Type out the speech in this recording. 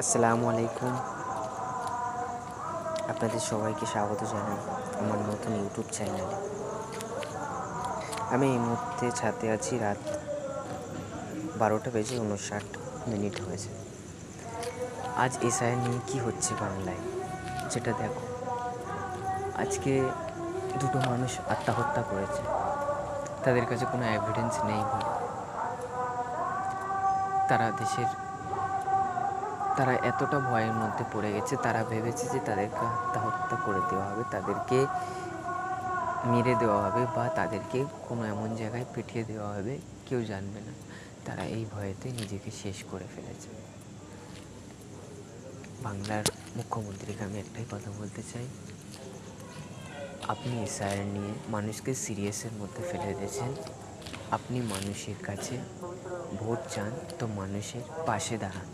আসসালামু আলাইকুম। আপনাদের সবাইকে স্বাগত জানাই আমার নতুন ইউটিউব চ্যানেলে। আমি এই মুহূর্তে ছাদে আছি। রাত 12:59 হয়েছে। আজ এসআইআর নিয়ে কী হচ্ছে বাংলায় যেটা দেখো। আজকে দুটো মানুষ আত্মহত্যা করেছে, তাদের কাছে কোনো এভিডেন্স নেই বলে। তারা এতটা ভয়ের মধ্যে পড়ে গেছে, তারা ভেবেছে যে তাদেরকে আত্মহত্যা করে দেওয়া হবে, তাদেরকে মেরে দেওয়া হবে বা তাদেরকে কোনো এমন জায়গায় পিটিয়ে দেওয়া হবে, কেউ জানবে না। তারা এই ভয়েতে নিজেকে শেষ করে ফেলেছে। বাংলার মুখ্যমন্ত্রীকে আমি একটাই কথা বলতে চাই, আপনি এসআইআর নিয়ে মানুষকে সিরিয়াসের মধ্যে ফেলে দিয়েছেন। আপনি মানুষের কাছে ভোট চান তো মানুষের পাশে দাঁড়ান।